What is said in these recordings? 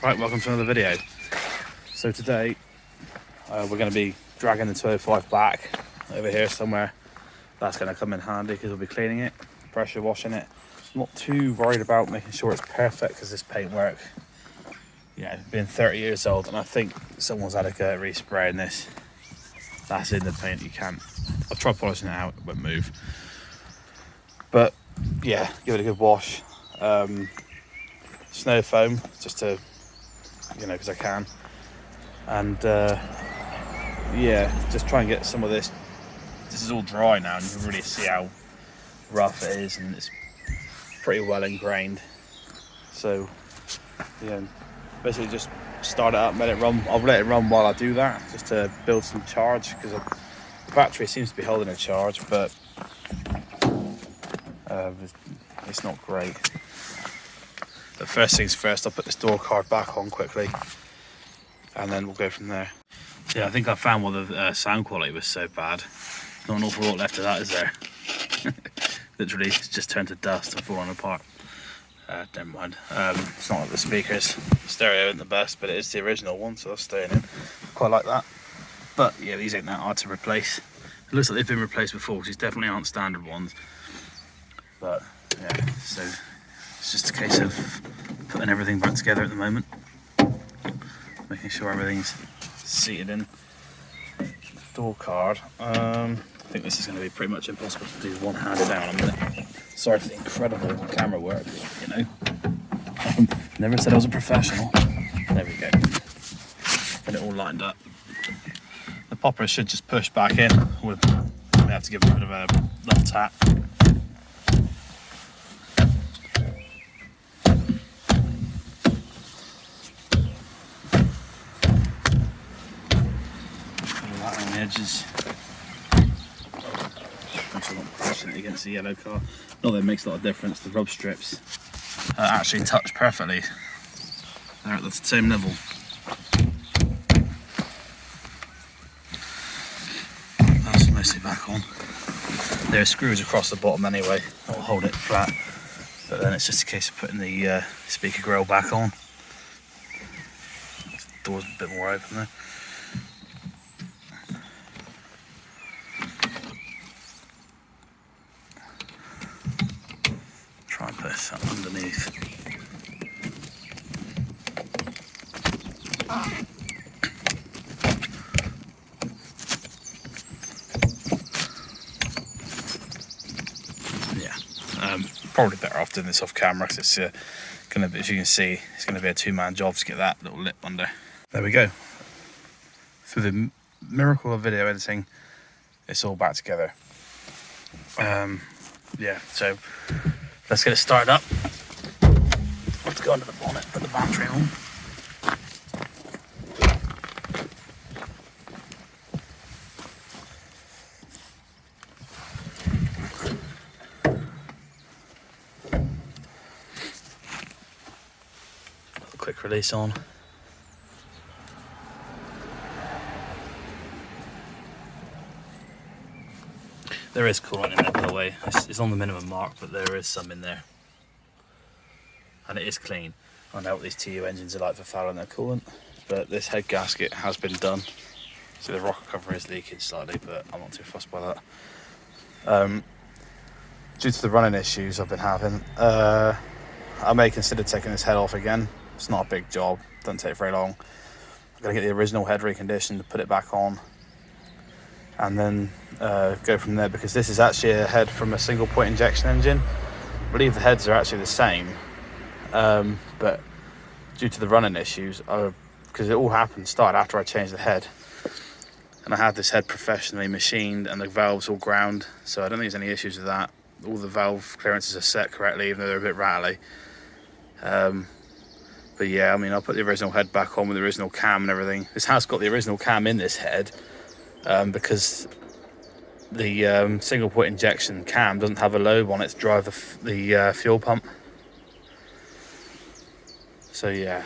Right, welcome to another video. So today we're going to be dragging the 205 back over here somewhere. That's going to come in handy because we'll be cleaning it, pressure washing it. I'm not too worried about making sure it's perfect because this paintwork, being 30 years old, and I think someone's had a go at respraying this. That's in the paint, you can't. I'll try polishing it out, it won't move. But yeah, give it a good wash. Snow foam, just to, because I can. And just try and get some of this. This is all dry now, and you can really see how rough it is, and it's pretty well ingrained. So, basically just start it up, let it run. I'll let it run while I do that, just to build some charge, because the battery seems to be holding a charge, but it's not great. But first things first, I'll put this door card back on quickly, and then we'll go from there. So yeah, I think I found why the sound quality was so bad. Not an awful lot left of that, is there? Literally, it's just turned to dust and falling apart. Never mind. It's not like the speakers. Stereo isn't the best, but it is the original one, so that's staying in. Quite like that. But yeah, these ain't that hard to replace. It looks like they've been replaced before, because these definitely aren't standard ones. But yeah, so it's just a case of putting everything back together at the moment, making sure everything's seated in. Door card. I think this is going to be pretty much impossible to do one-handed down a minute. Sorry for the incredible camera work, Never said I was a professional. There we go. Get it all lined up. The popper should just push back in. We have to give it a bit of a little tap. Around the edges. I'm not pushing it against the yellow car. Not that it makes a lot of difference. The rub strips actually touch perfectly. They're at the same level. That's mostly back on. There are screws across the bottom anyway. That'll hold it flat. But then it's just a case of putting the speaker grill back on. The door's a bit more open there. Try and put that underneath. Probably better off doing this off camera, because it's gonna be, as you can see, it's gonna be a two-man job to get that little lip under. There we go. Through the miracle of video editing, it's all back together. So let's get it started up. Let's go under the bonnet, put the battery on. Put the quick release on. There is coolant in there, by the way. It's on the minimum mark, but there is some in there. And it is clean. I know what these TU engines are like for fouling their coolant, but this head gasket has been done. So the rocker cover is leaking slightly, but I'm not too fussed by that. Due to the running issues I've been having, I may consider taking this head off again. It's not a big job, doesn't take very long. I'm gonna get the original head reconditioned to put it back on, and then go from there, because this is actually a head from a single point injection engine. I believe the heads are actually the same, but due to the running issues, because it all started after I changed the head, and I had this head professionally machined and the valves all ground, so I don't think there's any issues with that. All the valve clearances are set correctly, even though they're a bit rattly. But yeah, I mean, I'll put the original head back on with the original cam and everything. This has got the original cam in this head, because the single point injection cam doesn't have a lobe on it to drive the fuel pump. So yeah.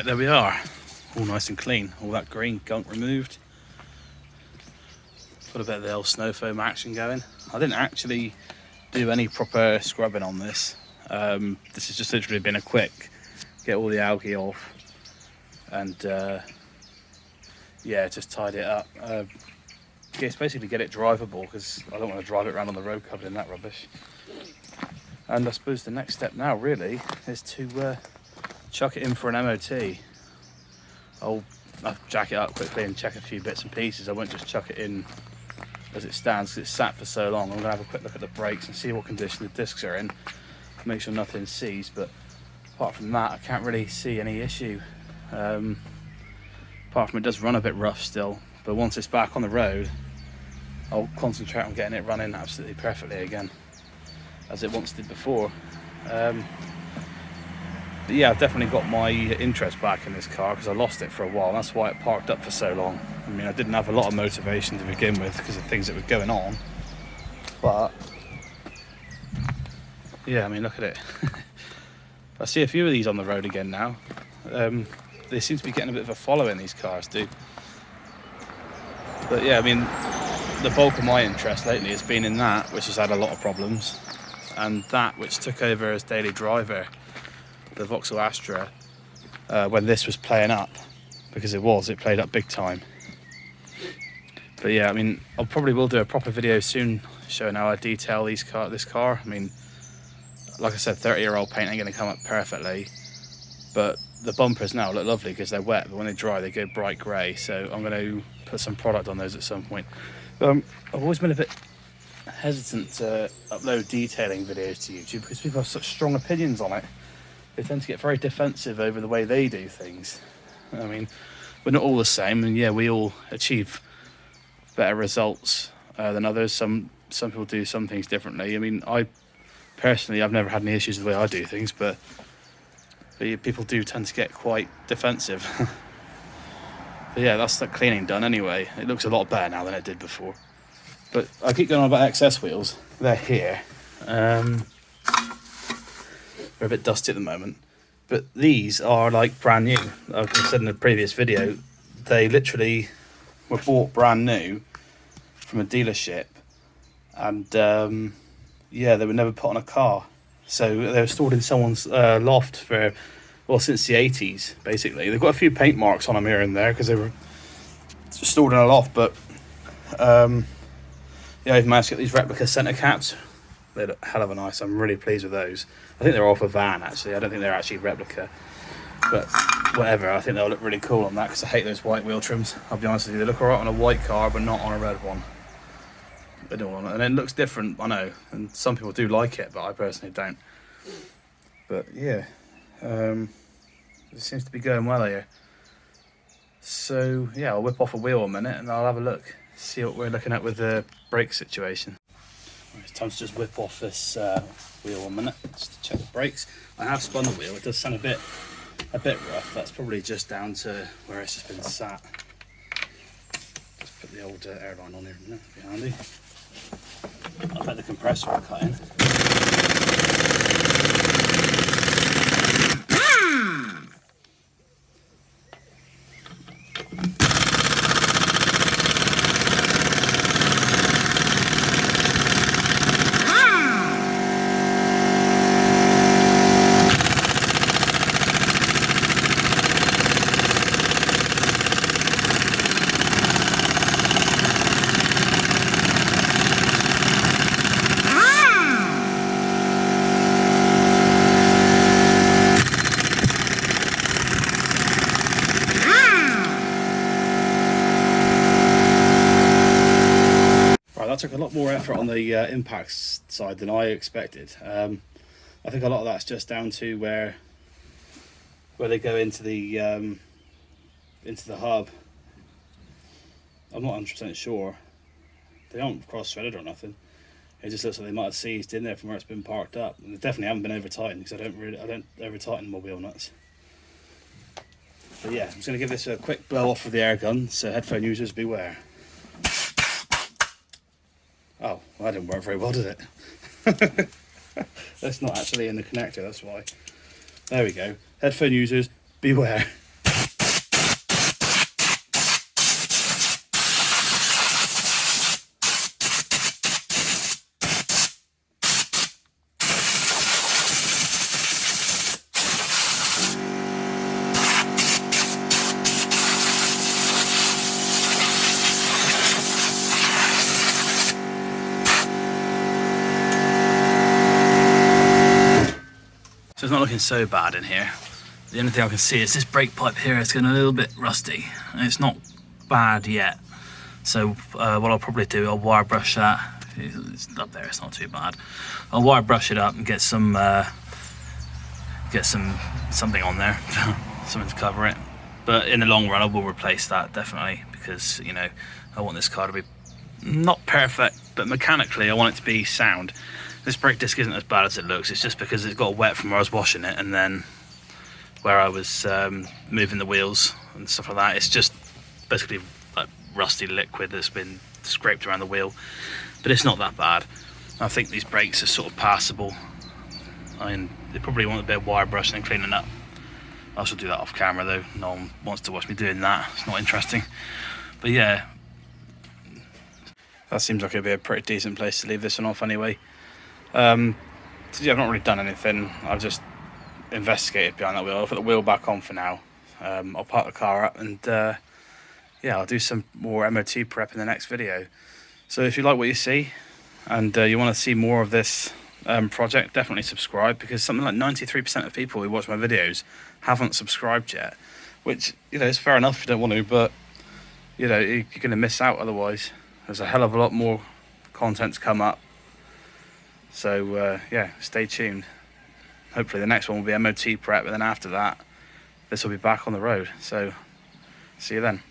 Right, there we are, all nice and clean, all that green gunk removed. Got a bit of the old snow foam action going. I didn't actually do any proper scrubbing on this. This has just literally been a quick get all the algae off and yeah, just tied it up. Yeah, it's basically get it drivable because I don't want to drive it around on the road covered in that rubbish. And I suppose the next step now really is to chuck it in for an MOT. I'll jack it up quickly and check a few bits and pieces. I won't just chuck it in as it stands because it's sat for so long. I'm going to have a quick look at the brakes and see what condition the discs are in, make sure nothing seized. But apart from that, I can't really see any issue. Apart from it does run a bit rough still, but once it's back on the road, I'll concentrate on getting it running absolutely perfectly again, as it once did before. But yeah, I've definitely got my interest back in this car because I lost it for a while. That's why it parked up for so long. I mean, I didn't have a lot of motivation to begin with because of things that were going on. But yeah, I mean, look at it. I see a few of these on the road again now. They seem to be getting a bit of a following, these cars do. But yeah, I mean, the bulk of my interest lately has been in that, which has had a lot of problems, and that which took over as daily driver, the Vauxhall Astra, when this was playing up, because it played up big time. But yeah, I mean, I probably will do a proper video soon showing how I detail this car. I mean, like I said, 30-year-old paint ain't going to come up perfectly, but the bumpers now look lovely because they're wet, but when they dry they go bright grey, so I'm going to put some product on those at some point. I've always been a bit hesitant to upload detailing videos to YouTube because people have such strong opinions on it. They tend to get very defensive over the way they do things. I mean, we're not all the same, and yeah, we all achieve better results than others. Some people do some things differently. I mean, I've never had any issues with the way I do things, but people do tend to get quite defensive. But yeah, that's the cleaning done anyway. It looks a lot better now than it did before. But I keep going on about XS wheels. They're here. They're a bit dusty at the moment, but these are like brand new. Like I said in the previous video, they literally were bought brand new from a dealership, and yeah, they were never put on a car, so they were stored in someone's loft for, well, since the 80s basically. They've got a few paint marks on them here and there because they were stored in a loft, but yeah, I've managed to get these replica centre caps. They look hell of a nice. I'm really pleased with those. I think they're off a van actually. I don't think they're actually replica, but whatever. I think they'll look really cool on that because I hate those white wheel trims. I'll be honest with you, they look alright on a white car, but not on a red one. They don't want it, and it looks different. I know, and some people do like it, but I personally don't. But yeah, it seems to be going well here. So yeah, I'll whip off a wheel a minute, and I'll have a look, see what we're looking at with the brake situation. It's time to just whip off this wheel a minute, just to check the brakes. I have spun the wheel. It does sound a bit rough. That's probably just down to where it's just been sat. Just put the old airline on here a minute, that'd be handy. I bet the compressor will cut in. That took a lot more effort on the impacts side than I expected. I think a lot of that's just down to where they go into the hub. I'm not 100% sure. They aren't cross-threaded or nothing. It just looks like they might have seized in there from where it's been parked up. And they definitely haven't been over tightened because I don't over tighten my wheel nuts. But yeah, I'm just going to give this a quick blow off with the air gun, so headphone users beware. Oh, well, that didn't work very well, did it? That's not actually in the connector, that's why. There we go. Headphone users, beware. So it's not looking so bad in here. The only thing I can see is this brake pipe here is getting a little bit rusty. And it's not bad yet. So what I'll probably do, I'll wire brush that. It's up there, it's not too bad. I'll wire brush it up and get something on there, something to cover it. But in the long run, I will replace that definitely, because you know I want this car to be not perfect, but mechanically I want it to be sound. This brake disc isn't as bad as it looks. It's just because it got wet from where I was washing it, and then where I was moving the wheels and stuff like that. It's just basically like rusty liquid that's been scraped around the wheel, but it's not that bad. I think these brakes are sort of passable. I mean, they probably want a bit of wire brushing and cleaning up. I shall do that off camera though. No one wants to watch me doing that. It's not interesting. But yeah, that seems like it'd be a pretty decent place to leave this one off anyway. So yeah, I've not really done anything. I've just investigated behind that wheel. I'll put the wheel back on for now. I'll park the car up and yeah, I'll do some more MOT prep in the next video. So if you like what you see and you want to see more of this project, definitely subscribe, because something like 93% of people who watch my videos haven't subscribed yet, which, you know, is fair enough if you don't want to, but you know, you're going to miss out otherwise. There's a hell of a lot more content to come up, so yeah, stay tuned. Hopefully the next one will be MOT prep, and then after that this will be back on the road, so see you then.